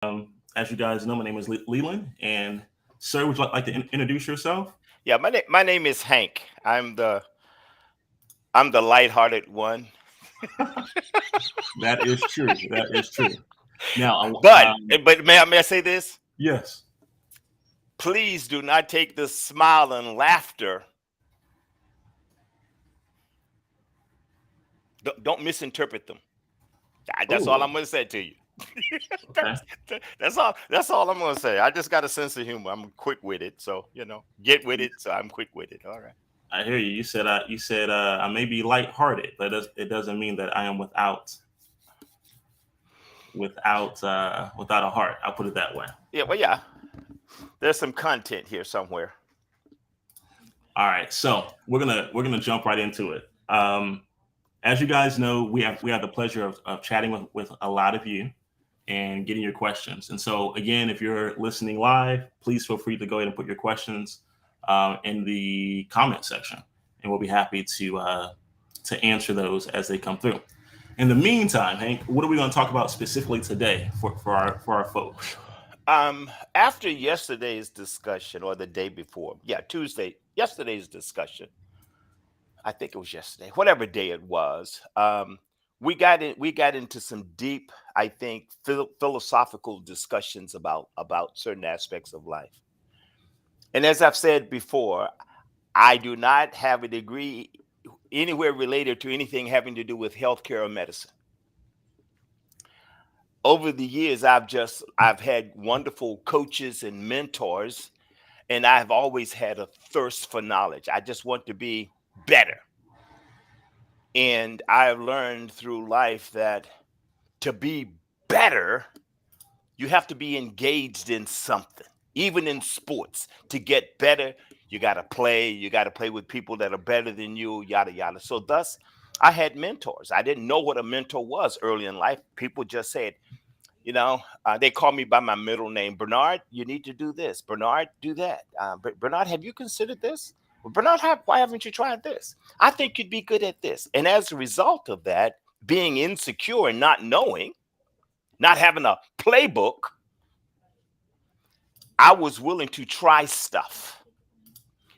As you guys know, my name is Leland, and sir, would you like to introduce yourself? Yeah, my name is Hank. I'm the lighthearted one. That is true. That is true. Now, But may I say this? yes. Please do not take the smile and laughter. Don't misinterpret them. That's all Oh, I'm going to say to you. okay. That's all I'm going to say. I just got a sense of humor. I'm quick with it, so get with it. So I'm quick with it. All right. I hear you. You said I may be lighthearted, but it doesn't mean that I am without a heart. I'll put it that way. Yeah. Well, yeah. There's some content here somewhere. All right, so we're gonna jump right into it. As you guys know, we have the pleasure of chatting with a lot of you and getting your questions. And so, again, if you're listening live, please feel free to go ahead and put your questions in the comment section, and we'll be happy to answer those as they come through. In the meantime, Hank, what are we going to talk about specifically today for our folks? After yesterday's discussion, or the day before, yeah, Tuesday, yesterday's discussion, I think it was yesterday, whatever day it was. We got into some deep, I think, philosophical discussions about certain aspects of life. And as I've said before, I do not have a degree anywhere related to anything having to do with healthcare or medicine. Over the years, I've had wonderful coaches and mentors, and I've always had a thirst for knowledge. I just want to be better. And I've learned through life that to be better, you have to be engaged in something. Even in sports, to get better, you got to play. You got to play with people that are better than you, yada, yada. So, thus, I had mentors. I didn't know what a mentor was early in life. People just said, they call me by my middle name. Bernard, you need to do this. Bernard, do that. Bernard, have you considered this? Well, Bernard, why haven't you tried this? I think you'd be good at this. And as a result of that, being insecure and not knowing, not having a playbook, I was willing to try stuff.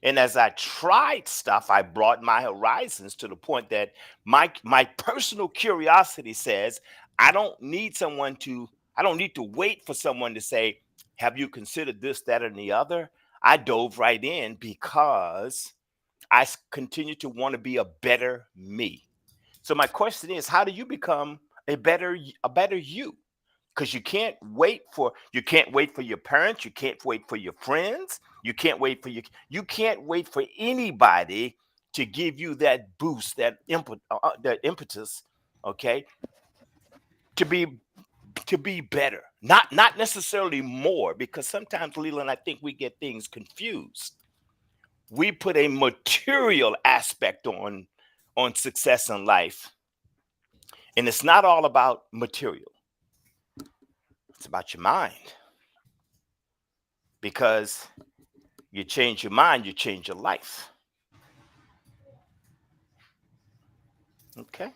And as I tried stuff, I brought my horizons to the point that my personal curiosity says I don't need to wait for someone to say, have you considered this, that, and the other? I dove right in because continue to want to be a better me. So my question is, how do you become a better you? Because you can't wait for your parents, you can't wait for your friends, you can't wait for anybody to give you that boost, that impetus, okay, to be better, not necessarily more, because sometimes, Leland, I think we get things confused. We put a material aspect on success in life, and it's not all about material. It's about your mind, because you change your mind, you change your life. Okay.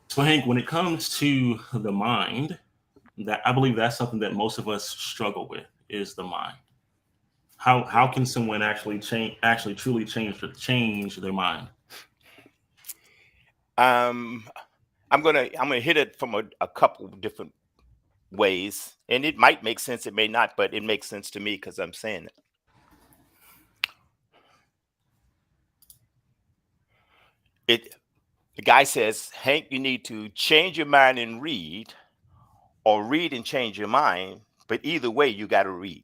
So, Hank, when it comes to the mind, that I believe that's something that most of us struggle with is the mind. How can someone actually truly change their mind? um I'm gonna hit it from a couple different ways, and it might make sense, it may not, but it makes sense to me because I'm saying it. The guy says, Hank, you need to change your mind and read, or read and change your mind, but either way you got to read.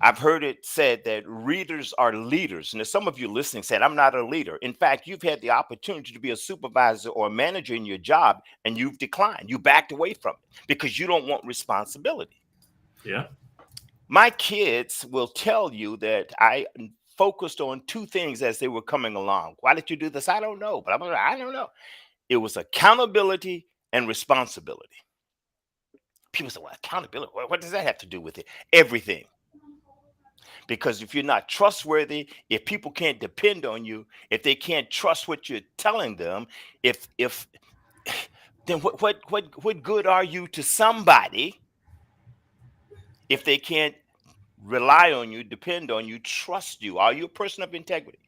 I've heard it said that readers are leaders. And there's some of you listening said, I'm not a leader. In fact, you've had the opportunity to be a supervisor or a manager in your job, and you've declined. You backed away from it because you don't want responsibility. Yeah. My kids will tell you that I focused on two things as they were coming along. Why did you do this? I don't know. But I don't know. It was accountability and responsibility. People say, well, accountability, what does that have to do with it? Everything. Because if you're not trustworthy, if people can't depend on you, if they can't trust what you're telling them, if then what good are you to somebody if they can't rely on you, depend on you, trust you? Are you a person of integrity?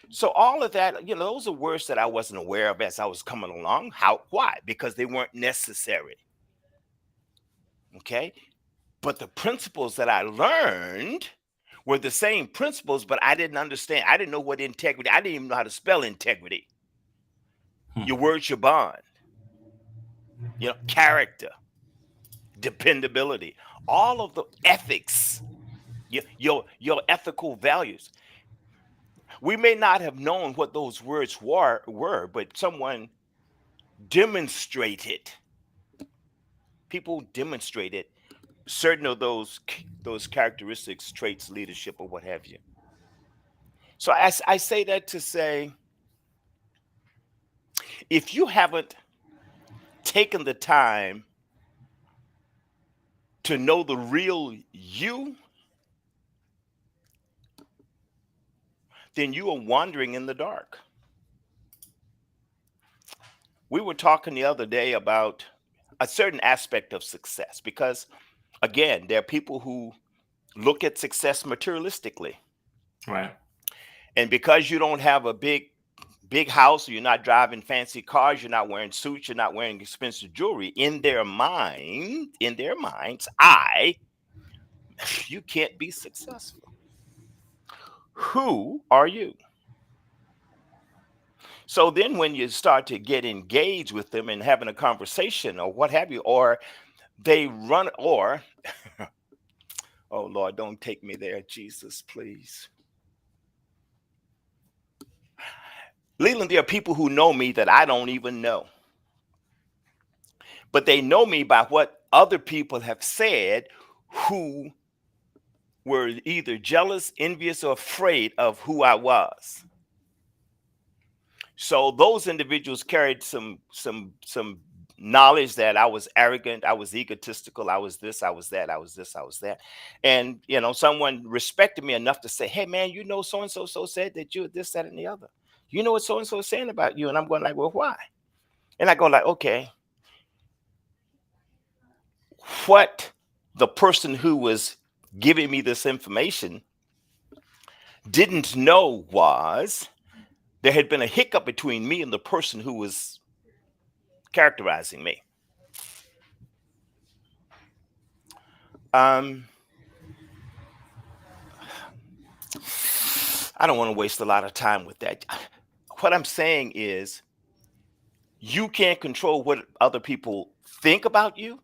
So all of that, those are words that I wasn't aware of as I was coming along. Why? Because they weren't necessary. Okay. But the principles that I learned were the same principles, but I didn't understand. I didn't know what integrity, I didn't even know how to spell integrity. Hmm. Your word's your bond, character, dependability, all of the ethics, your ethical values. We may not have known what those words were, but someone demonstrated, people demonstrated certain of those characteristics, traits, leadership, or what have you. So I say that to say, if you haven't taken the time to know the real you, then you are wandering in the dark. We were talking the other day about a certain aspect of success because, again, there are people who look at success materialistically. Right. And because you don't have a big house, or you're not driving fancy cars, you're not wearing suits, you're not wearing expensive jewelry, in their minds, you can't be successful. Who are you? So then when you start to get engaged with them and having a conversation or what have you, or they run, or oh Lord, don't take me there, Jesus, please. Leland, there are people who know me that I don't even know, but they know me by what other people have said, who were either jealous, envious, or afraid of who I was. So those individuals carried some knowledge that I was arrogant, I was egotistical, I was this, I was that, I was this, I was that. And someone respected me enough to say, "Hey man, so and so said that you're this, that, and the other. You know what so and so is saying about you?" And I'm going like, "Well, why?" And I go like, "Okay, what the person who was giving me this information didn't know was there had been a hiccup between me and the person who was characterizing me." Um, I don't want to waste a lot of time with that. What I'm saying is, you can't control what other people think about you.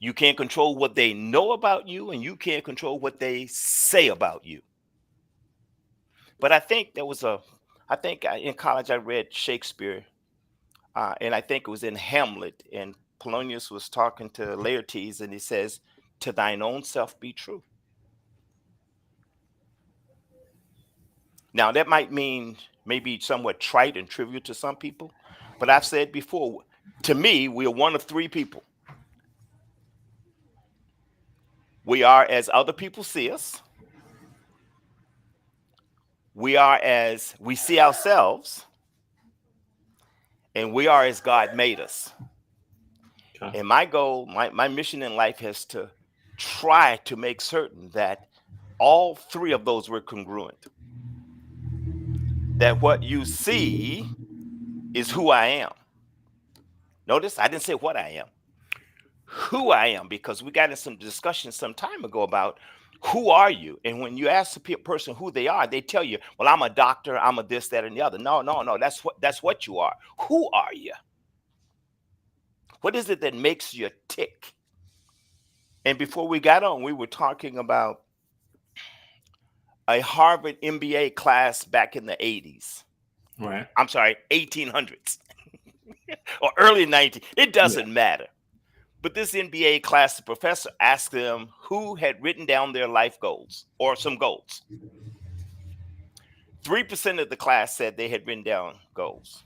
You can't control what they know about you, and you can't control what they say about you. But I think in college I read Shakespeare, and I think it was in Hamlet, and Polonius was talking to Laertes, and he says, "To thine own self be true." Now, that might mean maybe somewhat trite and trivial to some people, but I've said before, to me, we are one of three people. We are as other people see us, we are as we see ourselves, and we are as God made us. Okay. And my goal, my mission in life is to try to make certain that all three of those were congruent. That what you see is who I am. Notice I didn't say what I am, who I am, because we got in some discussion some time ago about who are you? And when you ask the person who they are, they tell you, "Well, I'm a doctor, I'm a this, that, and the other." No, no, no. That's what you are. Who are you? What is it that makes you tick? And before we got on, we were talking about a Harvard MBA class back in the 80s. Right. I'm sorry, 1800s or early 19. It Yeah. doesn't matter. But this NBA class, the professor asked them who had written down their life goals or some goals. 3% of the class said they had written down goals.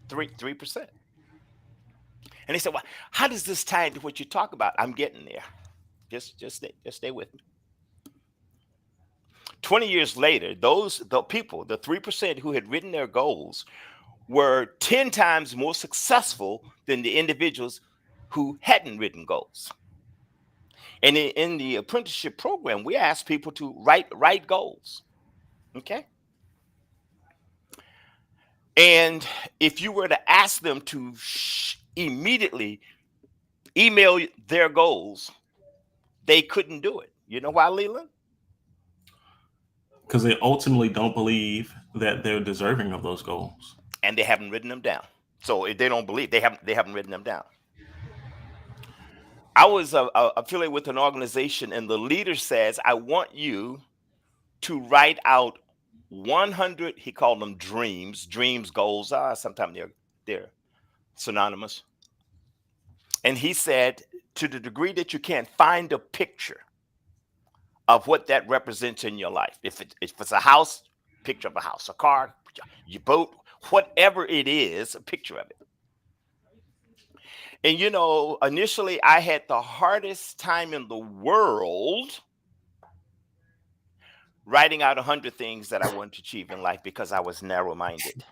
3%. And they said, "Well, how does this tie into what you talk about?" I'm getting there. Just stay with me. 20 years later, the 3% who had written their goals were 10 times more successful than the individuals who hadn't written goals. And in the apprenticeship program, we ask people to write goals. Okay. And if you were to ask them to immediately email their goals, they couldn't do it. You know why, Leland? Because they ultimately don't believe that they're deserving of those goals. And they haven't written them down. So if they don't believe, they haven't written them down. I was affiliated with an organization, and the leader says, I want you to write out 100, he called them dreams. Dreams, goals are sometimes they're synonymous. And he said, to the degree that you can, find a picture of what that represents in your life. If it's a house, picture of a house, a car, your boat, whatever it is, a picture of it. And initially I had the hardest time in the world writing out 100 things that I wanted to achieve in life because I was narrow-minded.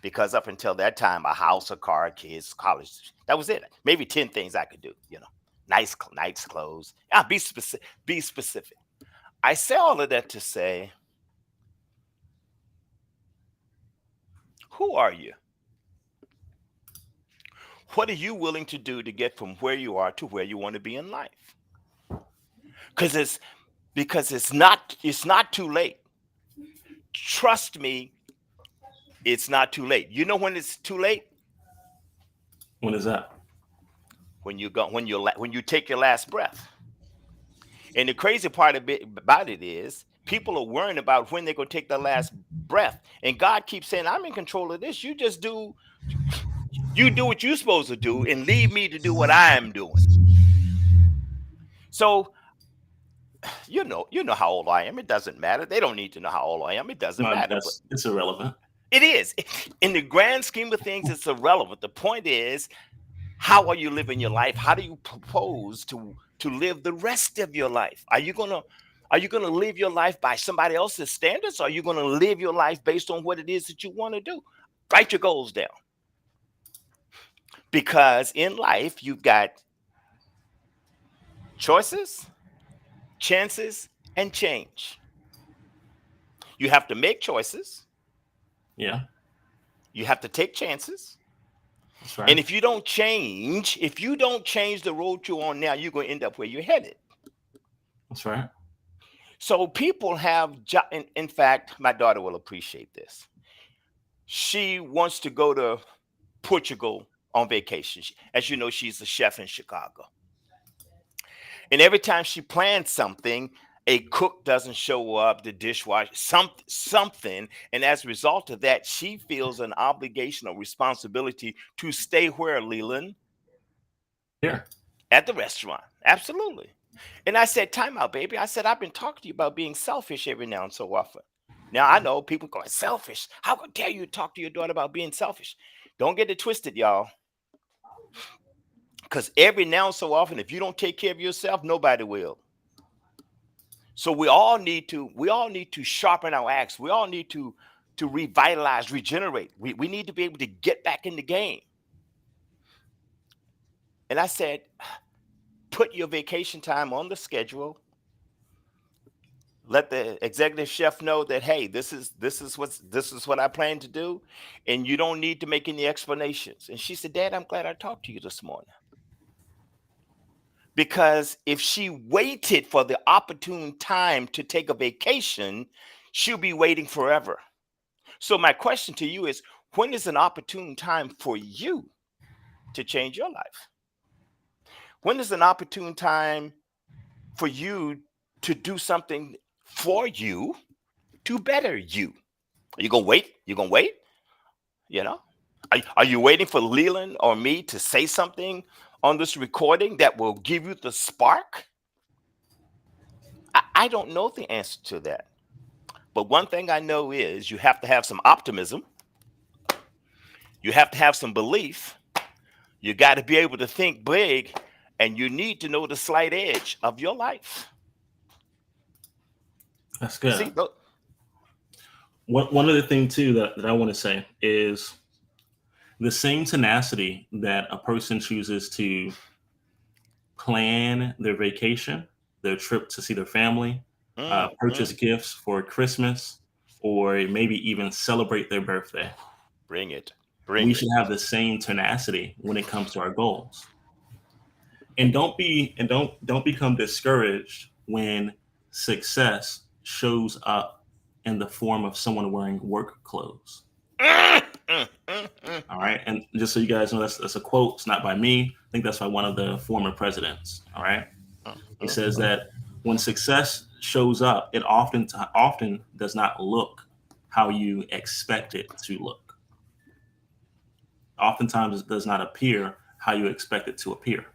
Because up until that time, a house, a car, kids, college, that was it. Maybe 10 things I could do, nice clothes. Be specific. I say all of that to say, who are you? What are you willing to do to get from where you are to where you want to be in life? Because it's not too late. Trust me, it's not too late. You know when it's too late? When is that? When you take your last breath. And the crazy part about it is people are worrying about when they're going to take their last breath. And God keeps saying, I'm in control of this. You do what you're supposed to do and leave me to do what I'm doing. So, you know how old I am. It doesn't matter. They don't need to know how old I am. It doesn't matter. It's irrelevant. It is. In the grand scheme of things, it's irrelevant. The point is, how are you living your life? How do you propose to live the rest of your life? Are you gonna live your life by somebody else's standards? Or are you gonna live your life based on what it is that you want to do? Write your goals down. Because in life, you've got choices, chances, and change. You have to make choices. Yeah. You have to take chances. That's right. And if you don't change the road you're on now, you're going to end up where you're headed. That's right. So people have, in fact, my daughter will appreciate this. She wants to go to Portugal on vacation. As you know, she's a chef in Chicago. And every time she plans something, a cook doesn't show up, the dishwasher, something. And as a result of that, she feels an obligation or responsibility to stay where, Leland? Here. At the restaurant. Absolutely. And I said, time out, baby. I said, I've been talking to you about being selfish every now and so often. Now, I know people going, selfish. How dare you talk to your daughter about being selfish? Don't get it twisted, y'all. Because every now and so often, if you don't take care of yourself, nobody will. So we all need to sharpen our axe. We all need to revitalize, regenerate. We need to be able to get back in the game. And I said, put your vacation time on the schedule. Let the executive chef know that, hey, this is what I plan to do, and you don't need to make any explanations. And she said, Dad, I'm glad I talked to you this morning. Because if she waited for the opportune time to take a vacation, she'll be waiting forever. So my question to you is, when is an opportune time for you to change your life? When is an opportune time for you to do something for you to better you? Are you going to wait? You're going to wait? Are you waiting for Leland or me to say something on this recording that will give you the spark? I don't know the answer to that. But one thing I know is you have to have some optimism. You have to have some belief. You got to be able to think big, and you need to know the slight edge of your life. That's good. See, one other thing too that I want to say is the same tenacity that a person chooses to plan their vacation, their trip to see their family, purchase Mm. gifts for Christmas, or maybe even celebrate their birthday. Bring it. We Bring it. should have the same tenacity when it comes to our goals. And don't become discouraged when success shows up in the form of someone wearing work clothes. All right. And just so you guys know, that's a quote. It's not by me. I think that's by one of the former presidents. All right. He says that when success shows up, it often does not look how you expect it to look. Oftentimes, it does not appear how you expect it to appear.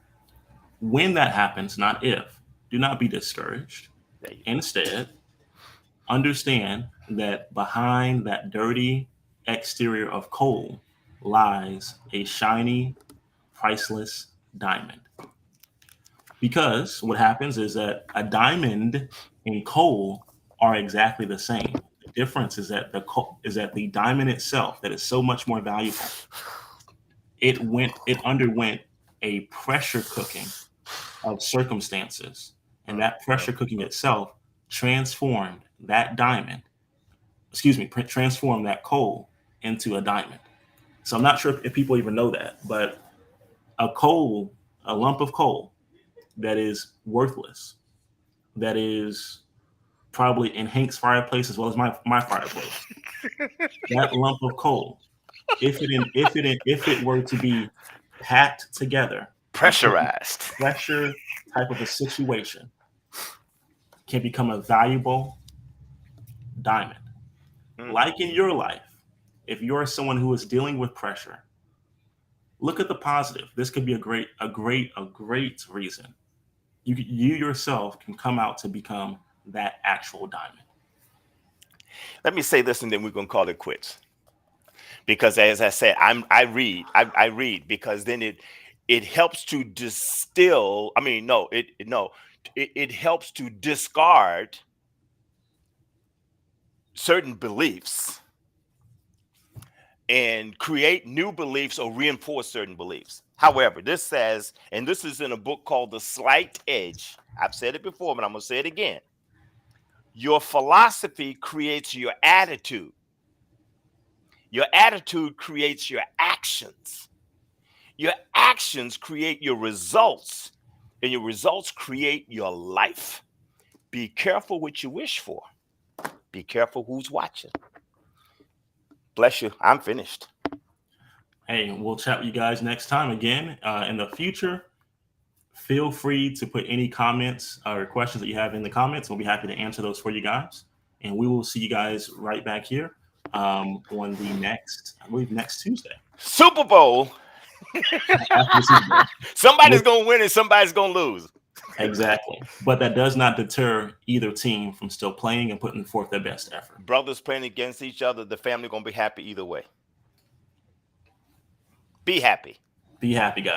When that happens, not if, do not be discouraged. There you go. Instead, understand that behind that dirty exterior of coal lies a shiny, priceless diamond. Because what happens is that a diamond and coal are exactly the same. The difference is that the diamond itself, that is so much more valuable, it underwent a pressure cooking of circumstances, and that pressure cooking itself transformed that diamond, transformed that coal into a diamond. So I'm not sure if people even know that, but a lump of coal that is worthless, that is probably in Hank's fireplace as well as my fireplace. That lump of coal, if it were to be packed together and put in Pressurized. pressure type of a situation, can become a valuable diamond. Like in your life, if you're someone who is dealing with pressure, look at the positive. This could be a great reason. You yourself can come out to become that actual diamond. Let me say this, and then we're gonna call it quits. Because as I said, I read because then it helps to distill. I mean, no, it helps to discard certain beliefs and create new beliefs or reinforce certain beliefs. However, this says, and this is in a book called The Slight Edge. I've said it before, but I'm gonna say it again. Your philosophy creates your attitude. Your attitude creates your actions. Your actions create your results, and your results create your life. Be careful what you wish for. Be careful who's watching. Bless you. I'm finished. Hey, we'll chat with you guys next time again. In the future, feel free to put any comments or questions that you have in the comments. We'll be happy to answer those for you guys. And we will see you guys right back here on the next Tuesday. Super Bowl. After the Super Bowl. Somebody's going to win and somebody's going to lose. Exactly. But that does not deter either team from still playing and putting forth their best effort. Brothers playing against each other, the family going to be happy either way. Be happy. Be happy, guys.